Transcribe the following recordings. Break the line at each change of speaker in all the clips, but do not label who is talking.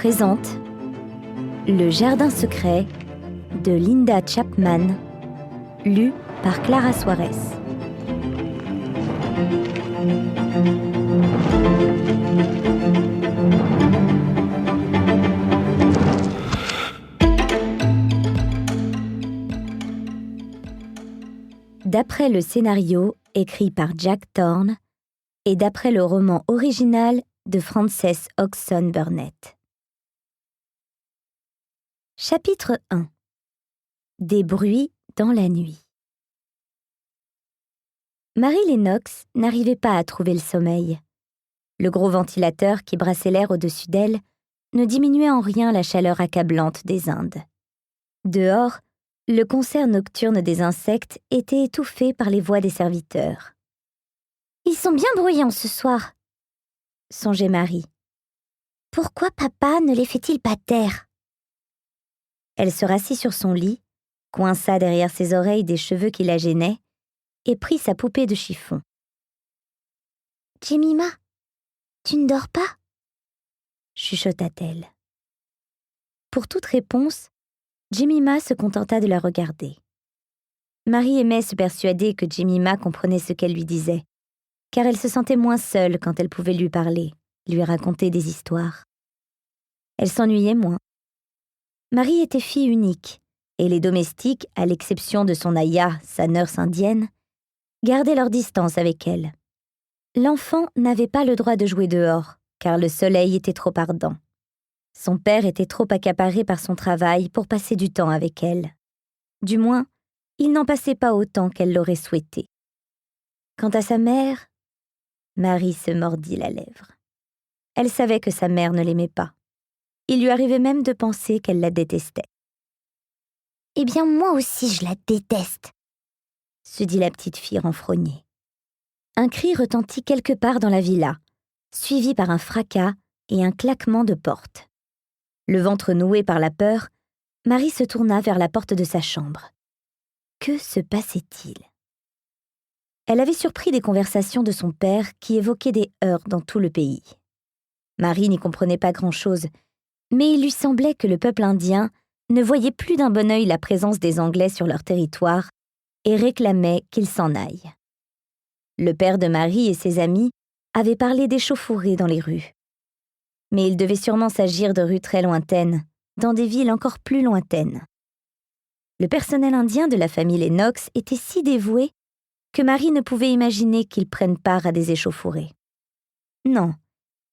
présente Le Jardin secret de Linda Chapman, lu par Clara Suarez. D'après le scénario écrit par Jack Thorne et d'après le roman original de Frances Hodgson Burnett. Chapitre 1. Des bruits dans la nuit. Mary Lennox n'arrivait pas à trouver le sommeil. Le gros ventilateur qui brassait l'air au-dessus d'elle ne diminuait en rien la chaleur accablante des Indes. Dehors, le concert nocturne des insectes était étouffé par les voix des serviteurs. « Ils sont bien bruyants ce soir !» songeait Mary. « Pourquoi papa ne les fait-il pas taire ?» Elle se rassit sur son lit, coinça derrière ses oreilles des cheveux qui la gênaient, et prit sa poupée de chiffon. « Jemima, tu ne dors pas ?» chuchota-t-elle. Pour toute réponse, Jemima se contenta de la regarder. Mary aimait se persuader que Jemima comprenait ce qu'elle lui disait, car elle se sentait moins seule quand elle pouvait lui parler, lui raconter des histoires. Elle s'ennuyait moins. Mary était fille unique, et les domestiques, à l'exception de son Aya, sa nurse indienne, gardaient leur distance avec elle. L'enfant n'avait pas le droit de jouer dehors, car le soleil était trop ardent. Son père était trop accaparé par son travail pour passer du temps avec elle. Du moins, il n'en passait pas autant qu'elle l'aurait souhaité. Quant à sa mère, Mary se mordit la lèvre. Elle savait que sa mère ne l'aimait pas. Il lui arrivait même de penser qu'elle la détestait. « Eh bien, moi aussi, je la déteste !» se dit la petite fille renfrognée. Un cri retentit quelque part dans la villa, suivi par un fracas et un claquement de porte. Le ventre noué par la peur, Mary se tourna vers la porte de sa chambre. Que se passait-il ? Elle avait surpris des conversations de son père qui évoquaient des heurts dans tout le pays. Mary n'y comprenait pas grand-chose, mais il lui semblait que le peuple indien ne voyait plus d'un bon œil la présence des Anglais sur leur territoire et réclamait qu'ils s'en aillent. Le père de Mary et ses amis avaient parlé d'échauffourées dans les rues. Mais il devait sûrement s'agir de rues très lointaines, dans des villes encore plus lointaines. Le personnel indien de la famille Lennox était si dévoué que Mary ne pouvait imaginer qu'ils prennent part à des échauffourées. Non,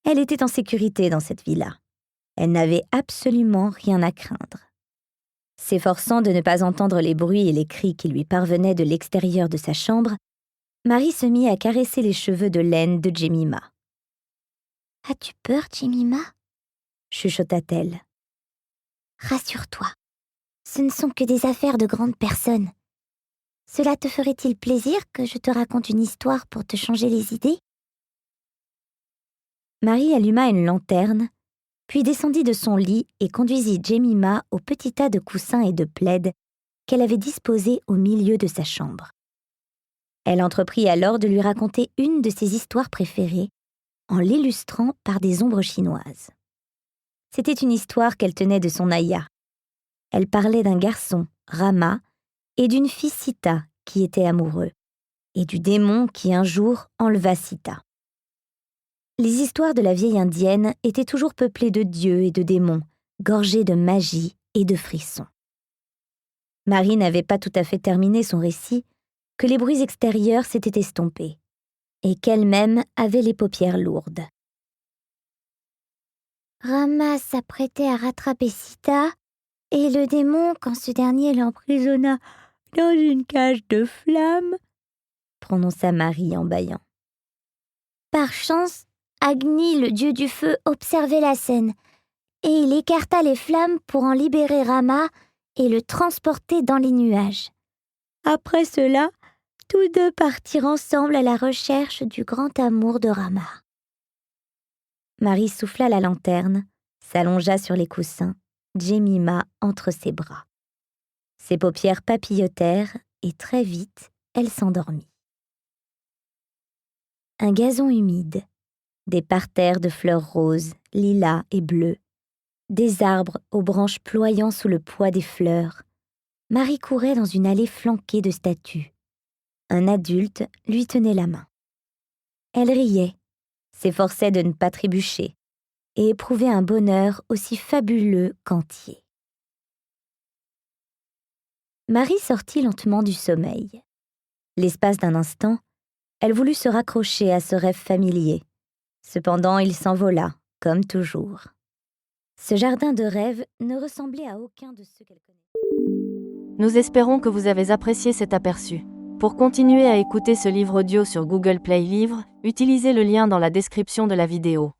elle était en sécurité dans cette villa. Elle n'avait absolument rien à craindre. S'efforçant de ne pas entendre les bruits et les cris qui lui parvenaient de l'extérieur de sa chambre, Mary se mit à caresser les cheveux de laine de Jemima. « As-tu peur, Jemima ?» chuchota-t-elle. « Rassure-toi, ce ne sont que des affaires de grandes personnes. Cela te ferait-il plaisir que je te raconte une histoire pour te changer les idées ?» Mary alluma une lanterne, puis descendit de son lit et conduisit Jemima au petit tas de coussins et de plaids qu'elle avait disposés au milieu de sa chambre. Elle entreprit alors de lui raconter une de ses histoires préférées, en l'illustrant par des ombres chinoises. C'était une histoire qu'elle tenait de son Aya. Elle parlait d'un garçon, Rama, et d'une fille Sita qui était amoureux, et du démon qui un jour enleva Sita. Les histoires de la vieille indienne étaient toujours peuplées de dieux et de démons, gorgées de magie et de frissons. Mary n'avait pas tout à fait terminé son récit que les bruits extérieurs s'étaient estompés, et qu'elle-même avait les paupières lourdes. Rama s'apprêtait à rattraper Sita, et le démon, quand ce dernier l'emprisonna dans une cage de flammes, prononça Mary en bâillant. Par chance, Agni, le dieu du feu, observait la scène, et il écarta les flammes pour en libérer Rama et le transporter dans les nuages. Après cela, tous deux partirent ensemble à la recherche du grand amour de Rama. Mary souffla la lanterne, s'allongea sur les coussins, Jemima entre ses bras. Ses paupières papillotèrent et très vite, elle s'endormit. Un gazon humide, des parterres de fleurs roses, lilas et bleues, des arbres aux branches ployant sous le poids des fleurs, Marie courait dans une allée flanquée de statues. Un adulte lui tenait la main. Elle riait, s'efforçait de ne pas trébucher, et éprouvait un bonheur aussi fabuleux qu'entier. Marie sortit lentement du sommeil. L'espace d'un instant, elle voulut se raccrocher à ce rêve familier. Cependant, il s'envola, comme toujours. Ce jardin de rêve ne ressemblait à aucun de ceux qu'elle connaissait.
Nous espérons que vous avez apprécié cet aperçu. Pour continuer à écouter ce livre audio sur Google Play Livres, utilisez le lien dans la description de la vidéo.